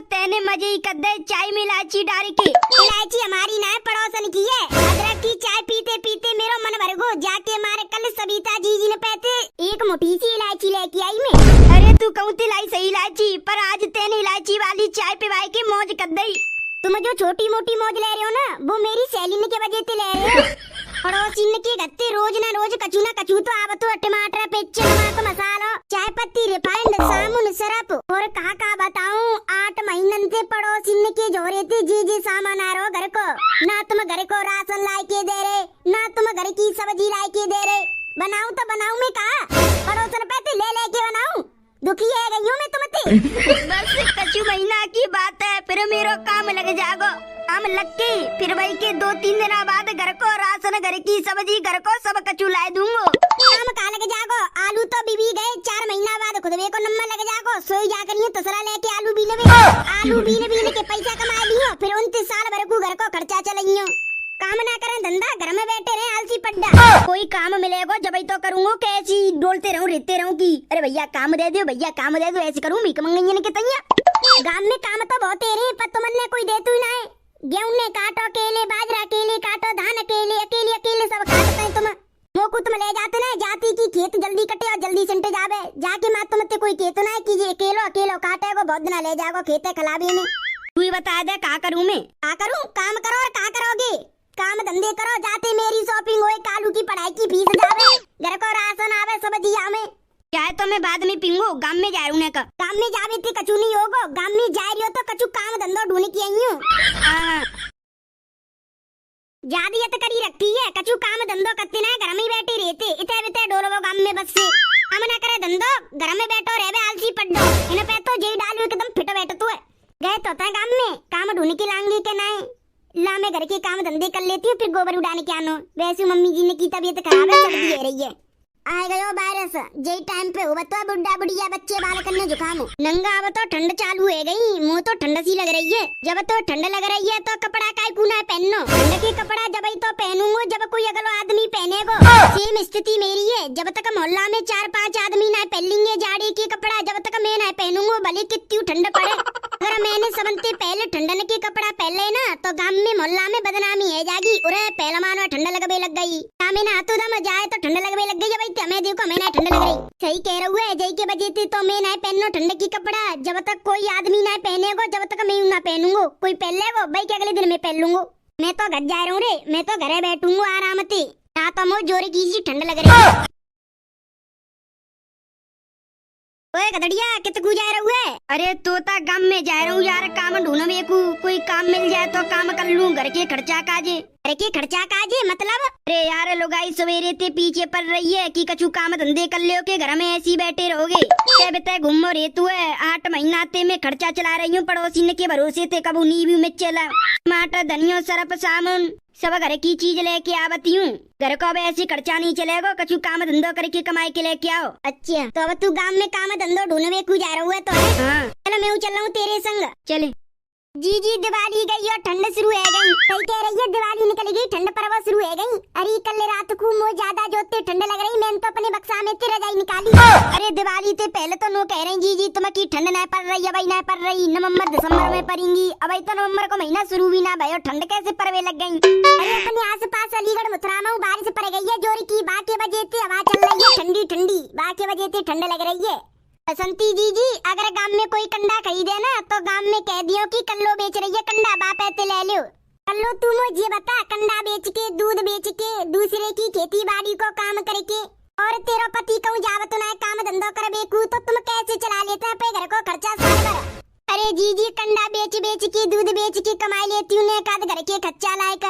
तेने मजे ही कर दे चाय में इलायची डाल के। इलायची हमारी ना है, पड़ोसन की है। अदरक की चाय पीते पीते मेरा मन भर गो। जाके मारे कल सविता जी ने पैते एक मोटी सी इलायची लेके आई मैं। अरे तू कहूँ लाई सही इलायची, पर आज तेने इलायची वाली चाय पिवाई के मौज कर दई। तुम जो छोटी मोटी मौज ले रहे हो ना, वो मेरी सहेली के वजह से ले रहे हो। पड़ोसी के गत्ते रोज ना रोज कचू ना कचू तो आवत हो। टमाटर पेच नमक मसाला चाय पत्ती रिफाइंड साबुन सरप और कहा बताऊं 8 महीनन से पड़ोसी के जोरे थे जी सामान आ रहो घर को। ना तुम घर को राशन ला के दे रहे, ना तुम घर की सब्जी ला के दे रहे। बनाऊं तो बनाऊं मैं कहा, पड़ोसन पैसे ले लेके बनाऊं। दुखी है गई हूँ मैं तुमसे। बस कचू महीना की बात है, फिर मेरो काम लग जागो। काम लग के फिर वही के 2-3 दिन बाद घर को राशन, घर की सब्जी, घर को सब कचू ला दूंगो। काम कहा लग जागो, आलू तो बीबी गए 4 महीना बाद खुद को नंबर लग जागो। सोई जा करिए तसला लेके आलू बीन के पैसा कमा लियो, फिर 29 साल भर को घर को खर्चा चलाइयो। काम ना करें धंधा, घर में बैठे रहे आलसी पड्डा। कोई काम मिलेगा जब ही तो करूँगो, कैसी डोलते रहूं रहते रहूं की अरे भैया काम दे दो, भैया काम दे दो, ऐसे करूँ मीक मंगैया के तैया। गांव में काम तो बहुत रहे, पर तुमने कोई देतु ही ना है। गेहूं ने काटो अकेले, बाजरा अकेले काटो, धान अकेले अकेले सब काटते हैं तुम। मोकू तुम ले जाते ना, जाती की खेत जल्दी कटे और जल्दी सिंटे जावे। जाके माँ तुमते कोई कहते ना कि ये अकेलो काटे को बहुत दिन ले जाओ खेते खलाबी में। तू ही बता दे का करूँ मैं? का करूँ? काम करो और का करोगे? काम धंधे करो, जाते मेरी शॉपिंग होए, कालू की पढ़ाई की फीस जावे, घर को राशन आवे, सब्जी आवे। चाहे तो मैं बाद में पीऊंगो, गांव में जा रही का। गांव में जावे थे कचू नहीं होगो, गांव में जा रही हो तो कचू काम धंधो ढूंढ के आई हूँ। जादियत करी रखी है, कचू काम धंधो करते ना, घर में ही बैठे रहते इते बिते डोलो गांव में बस से। काम ना करे धंधो, घर में बैठो रहे आलसी पड्डो। इन्हें पे तो जेई डालू एकदम फिट बैठो तो है। गए तो था गांव में काम ढूंढ के लांगी के ना ला, मैं घर के काम धंधे कर लेती हूँ, फिर गोबर उड़ाने के आनो। वैसे मम्मी जी ने की तबीयत खराब है, सर्दी है रही है। आए गयो वायरस जेई टाइम पे हो बता, बुढ़ा बुढ़िया बच्चे बाल करने जुकाम नंगा। अब तो ठंड चालू है गई, मुंह तो ठंड सी लग रही है। जब तो ठंड लग रही है तो कपड़ा काय पूना पहनो। ठंड के कपड़ा जब ही तो पहनूंगो जब कोई अगलो आदमी पहनेगो। सेम स्थिति मेरी है, जब तक मोहल्ला में 4-5 आदमी ना पहनेंगे जाड़े के कपड़ा, जब तक मैं ना पहनूंगो भले कितनी ठंड पड़े। अगर मैंने सबसे पहले ठंडन के कपड़ा पहले ना तो गांव में मोहल्ला में बदनामी है जागी। उरे पहला मानो ठंड लगबे लग गई, मैं हाथों दम जाए तो ठंड लगबे लग गई। भाई हमें देखो मैं ना ठंड लग रही। सही कह रहा है, जय के वजह से तो मैं ना पहनो ठंड की कपड़ा। जब तक कोई आदमी ना पहनेगो जब तक मैं ना पहनूंगो। कोई पहन लेगो भाई के अगले दिन मैं पहन लूंगो। मैं तो घर जा रहा हूँ रे, मैं तो घरे बैठूंगो आराम से। ना तो मुझे जोरे की सी ठंड लग रही है। ओए गधड़िया कित को जा रहा है? अरे तोता गांव में जा रहा हूँ यार, काम ढूंढो मेरे को। कोई काम मिल जाए तो काम कर लूँ, घर के खर्चा काजे। घर के खर्चा काजे मतलब? अरे यार लोगाई सवेरे ते पीछे पड़ रही है कि कछु काम धंधे कर लियो के घर में ऐसी बैठे रहोगे। ते घूमो रेतु है 8 महीना ते मैं खर्चा चला रही हूँ पड़ोसी ने के भरोसे थे। कबू नींबू में चला टमाटर धनिया सरफ साबुन सब घर की चीज लेके आवती हूँ। घर को अब ऐसे खर्चा नहीं चलेगा, कछु काम धंधो करके कमाई के लेके आओ। अच्छा तो अब तू गांव में काम धंधो ढूंढने को जा रहा है तो है? हाँ चलो मैं चल रहा हूँ तेरे संग। चले। जी दिवाली गई और ठंड शुरू है गई। सही कह रही है, दिवाली निकल गई ठंड पर्व शुरू है गई। अरे कल रात को मुझे ज्यादा जोते ठंड लग रही, मैंने तो अपने बक्सा में तेरा रजाई निकाली। अरे दिवाली ते पहले तो नो कह रही जी तुम्हें की ठंड ना पड़ रही है, भाई ना पड़ रही। नवंबर दिसंबर में पड़ेंगी, अब तो नवंबर को महीना शुरू भी ना भाई, ठंड कैसे परवे लग गई। अरे अपने आस पास अलीगढ़ मथुरा में बारिश पड़ गई है जोर की, बाकी वजह से हवा चल रही है ठंडी ठंडी, बाकी वजह से ठंड लग रही है। बसंती जी अगर गांव में कोई कंडा खरीदे ना तो गांव में कह दियो कि कल्लो बेच रही है कंडा, बापे ते ले लो। कल्लो तू मुझे बता, कंडा बेच के दूध बेच के दूसरे की खेती बाड़ी को काम करके और तेरा पति कहूँ जावत ना काम धंधो कर बेकू तो तुम कैसे चला लेता पे घर को खर्चा साल भर? अरे जी कंडा बेच के दूध बेच के कमाई लेती हूँ ने घर के खर्चा लायक।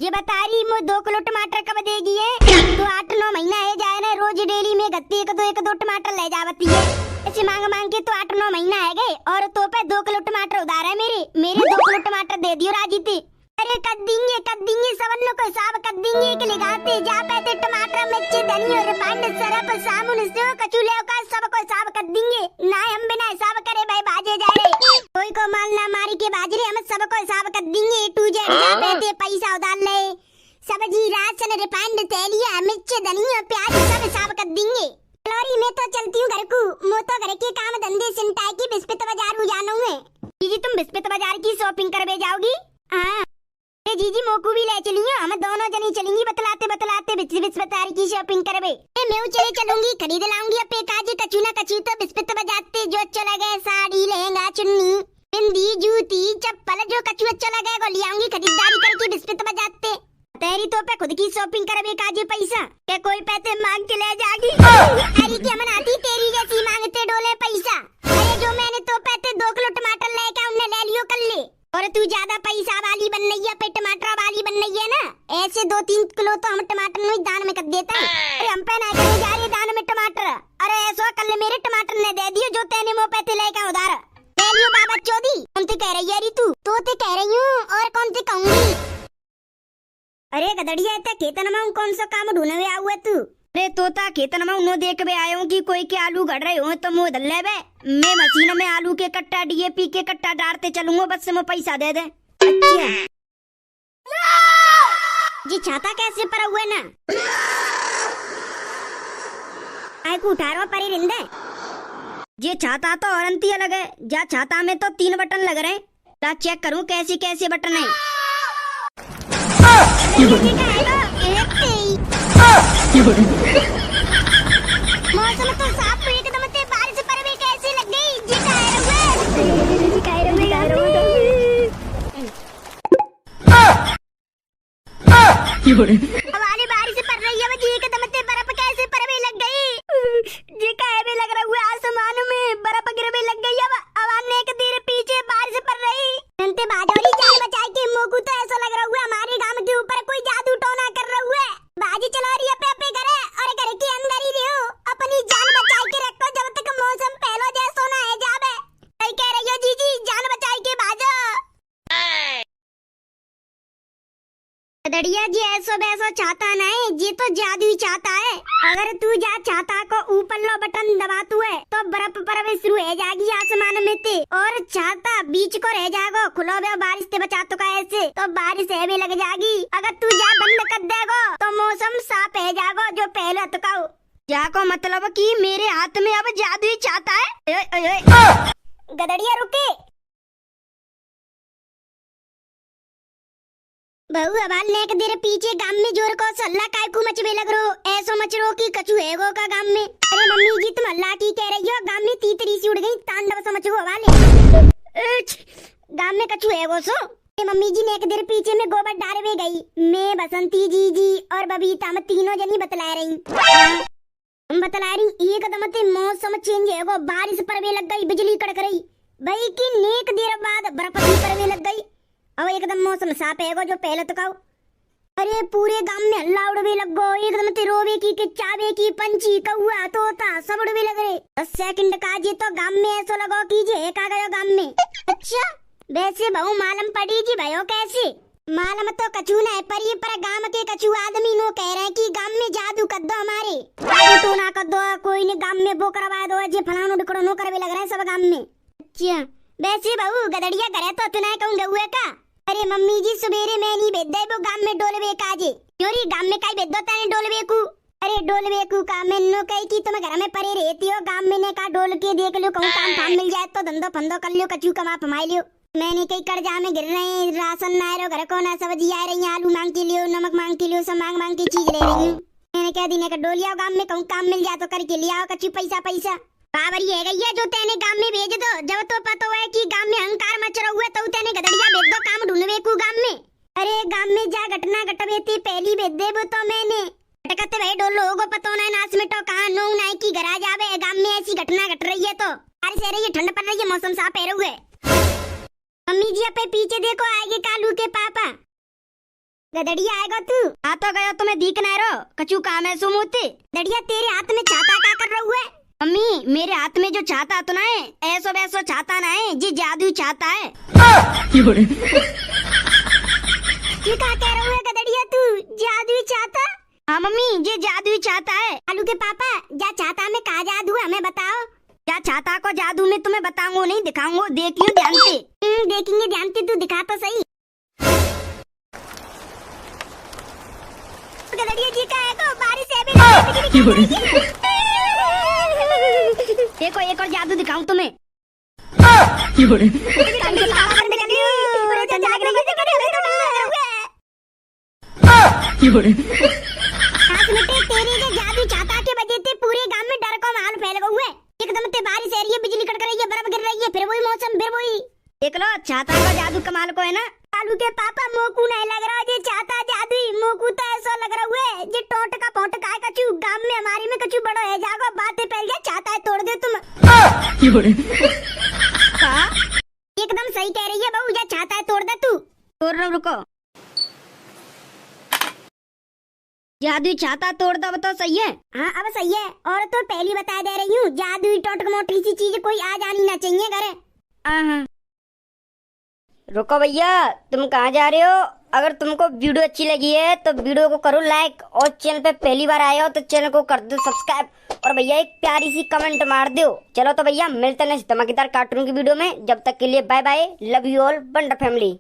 ये बता रही मुझे 2 किलो टमाटर कब देगी है? तो 8-9 महीना है जाए ना, रोज डेली में गत्ती 1-2 टमाटर ले जावती है। ऐसे मांग के तो 8-9 महीना है गए और तो पे 2 किलो टमाटर उधार है मेरे 2 किलो टमाटर दे दियो राजी थी। अरे कर देंगे सबन को हिसाब कर देंगे कि लगाते जा पैसे टमाटर मिर्च धनिया रिफाइंड सरफ साबुन से कचूले का सब को हिसाब कर देंगे। ना हम बिना हिसाब करे भाई बाजे जा रहे, कोई को माल ना मारी के बाजरे हम सब को हिसाब कर देंगे। टू जेड जा पैसे पैसा उधार ले, सब्जी राशन रिफाइंड तेलिया मिर्च धनिया प्याज सब हिसाब कर देंगे। लॉरी में तो चलती हूँ घर को, मैं तो घर के काम धंधे सिंटाई की बिस्पित बाजार जाना हूँ। जी तुम जीजी मोकू भी ले चलियो, हम दोनों जनी चलेंगी बतलाते बतलाते बिस्बतारी की शॉपिंग करवे। मैं चले चलूंगी, खरीद लाऊंगी अपे काजे कछु ना कछु तो बिस्बत बजाते जो अच्छा लगे, साड़ी लहंगा चुन्नी बिंदी जूती चप्पल जो कछु अच्छा लगे वो ले आऊंगी, खरीदारी करके बिस्बत बजाते। तेरी तो पे खुद की शॉपिंग करवे काजे पैसा के कोई पैसे मांग के ले जागी। अरे क्या मनाती तेरी जैसी मांगते डोले पैसा। अरे जो मैंने तो पैसे 2 किलो टमाटर लेके उन्हें ले लियो कर ले। और तू ज्यादा पैसा वाली बन रही है, पे टमाटर वाली बन रही है ना, ऐसे 2-3 किलो तो हम टमाटर नहीं दान में कर देते हैं। अरे हम पे ना करे जा रही दान में टमाटर। अरे ऐसा कल मेरे टमाटर ने दे दियो जो तेने मुँह पे लेके उधार ले लियो। बाबा चौधी कौन सी कह रही है तू? तो ते कह रही हूँ और कौन सी कहूँगी। अरे गदड़िया इतना खेतन में कौन सा काम ढूंढने आया हुआ तू? अरे तोता खेतन में उन्हों देख बे आयो कि कोई के आलू गड़ रहे हो तो मुँह दल्ले बे। मैं मशीन में आलू के कट्टा डीएपी के कट्टा डालते चलूंगा, बस से मुझे पैसा दे दे। अच्छा जी छाता कैसे पर हुए ना आय को उठा रहा परी रिंदे। ये छाता तो औरंती अलग है, जा छाता में तो 3 बटन लग रहे हैं। चेक करूं कैसे कैसे बटन है। मौसम तो साफ एकदम से बारिश पर भी कैसे लग गई जी काहे हमारी बारिश पड़ रही है जी एकदम से बर्फ कैसे पर भी लग गई जी काहे भी लग रहा हुआ आसमान में बर्फ गिरने लग गई। अब आने के देर पीछे बारिश पड़ रही जनते बाजौरी जान बचाई के मोकू तो ऐसा लग रहा हुआ हमारे गांव के ऊपर कोई जादू टोना कर रहा हुआ है। बाजी चला रही है पे घरे और घर के अंदर ही रहो, अपनी जान बचाई के रखो जब तक मौसम पहलो जैसो ना है जावे। सही कह रही हो जीजी, जान बचाई के बाजो। गदड़िया जी ऐसो वैसो चाहता नहीं, जी तो जादू चाहता है। अगर तू जा चाहता को ऊपर लो बटन दबा तू है तो बर्फ पर शुरू हो जाएगी आसमान में ते, और चाहता बीच को रह जाएगो खुलो बे बारिश से बचा तो का ऐसे तो बारिश है भी लग जाएगी। अगर तू जा बंद कर देगो तो मौसम साफ है जाएगो जो पहले अटकाओ जाको मतलब कि मेरे हाथ में अब जादू ही चाहता है। गदड़िया रुके बहु अबाल नेक देर पीछे गांव में जोर को सल्ला काय को मचवे लग रो, ऐसो मच रो की कछु हैगो का गांव में। अरे मम्मी जी तुम अल्लाह की कह रही हो, गांव में तीतरी सी उड़ गई तांडव समझो वाले गांव में कछु हैगो सो। मम्मी जी नेक देर पीछे में गोबर डाले में गई, मैं बसंती जी और बबीता हम तीनों जनी बतला रही हम बतला रही एकदम से मौसम चेंज हैगो, बारिश पड़ने लग गई, बिजली कड़क रही भाई की नेक देर बाद बर्फ पड़ने लग गई। अब एकदम मौसम साफ है जो पहले तो कहो। अरे पूरे गांव में हल्ला उड़वे लग गो, एकदम ते रोवे की चावे की पंछी कौआ तोता सब उड़वे लग रहे। 10 सेकंड का जी तो गांव में ऐसा लगो की जे का गयो गांव में। अच्छा वैसे बहु मालूम पड़ी जी भयो कैसे? मालूम तो कछु न है पर ये पर गांव के कछु आदमी नो कह रहे कि गांव में जादू कर दो, हमारे जादू टोना कर दो, कोई ने गांव में वो करवा दो जे फलानो ढिकड़ो नो करवे लग रहे सब गांव में। अच्छा वैसे बहु गदड़िया करे तो तुना कहूंगा हुए का? अरे मम्मी जी सवेरे मैं नहीं भेज दे वो गांव में डोलवे काजे योरी गांव में काई भेज दो ताने डोलवे को। अरे डोलवे को का मैंने कही कि तुम घर में परे रहती हो, गांव में ने का डोल के देख लो कहूं काम काम मिल जाए तो धंधो फंदो कर लियो कछु कमा फमाई लियो। मैंने कई कर्जा में गिर रहे, राशन ना रो घर को ना सब्जी आ रही, आलू मांग के लियो नमक मांग के लियो सब मांग मांग के चीज ले रही हूँ। मैंने कह दी का डोलिया गांव में कहूं काम मिल जाए तो करके लिया कछु पैसा बाबर ये गई है जो तेने गांव में भेज दो, जब तो पता है कि गांव में अहंकार मच रहा हुआ तो तेने गदड़िया भेज दो काम ढूंढवे को गांव में। अरे गांव में जा घटना घटवे थी पहली भेज दे वो तो मैंने टकते भाई डोल लोगों को पता ना नाच में तो कहां नो ना की घर आ जावे। गांव में ऐसी घटना घट रही है तो बारिश हो रही है, ठंड पड़ रही है, मौसम साफ है हुए। मम्मी जी अपने पीछे देखो आएगे कालू के पापा। गदड़िया आएगा तू आ तो गया तुम्हें दिख ना रो कछु काम है सुमोते। गदड़िया तेरे हाथ में छाता का कर रहा हुआ है? मम्मी मेरे हाथ में जो छाता तो ना है ऐसो वैसो छाता ना है जी जादू छाता है। क्या कह रहा है गदड़िया तू, जादू छाता? हाँ मम्मी ये जादू छाता है। आलू के पापा जा छाता में कहा जादू है हमें बताओ। क्या छाता को जादू में तुम्हें बताऊंगा नहीं दिखाऊंगा, देखियो ध्यान से। देखेंगे ध्यान से, तू दिखा तो सही। गदड़िया जी का है को बारिश है भी देखो एक और जादू दिखाऊं तुम्हें। मिटे तेरे के जादू चाहता के वजह से पूरे गांव में डर का माहौल फैल गया है। एकदम से बारिश आ रही है, बिजली कड़क रही है, बर्फ गिर रही है, फिर वही मौसम, फिर वही। देख लो छाता का जादू कमाल को है ना। कालू के पापा मोकू नहीं लग रहा, ये चाहता जादू मोकू तो ऐसा लग रहा है ये टोट का पोट का है कछु। गांव में हमारी में कछु बड़ो है, जागो बातें फैल गया, चाहता है तोड़ दे तुम। एकदम सही कह रही है बहू, ये चाहता है तोड़ दे तू। तोड़ रहा हूं, रुको। जादू छाता तोड़ दो तो सही है। हाँ अब सही है, और तो पहली बता दे रही हूँ, जादू टोट मोटी सी चीज कोई आ जानी ना चाहिए घर। हाँ रुको भैया, तुम कहाँ जा रहे हो? अगर तुमको वीडियो अच्छी लगी है तो वीडियो को करो लाइक, और चैनल पे पहली बार आए हो तो चैनल को कर दो सब्सक्राइब, और भैया एक प्यारी सी कमेंट मार दो। चलो तो भैया मिलते हैं नेक्स्ट धमाकेदार कार्टून की वीडियो में, जब तक के लिए bye bye, love you all, wonder family.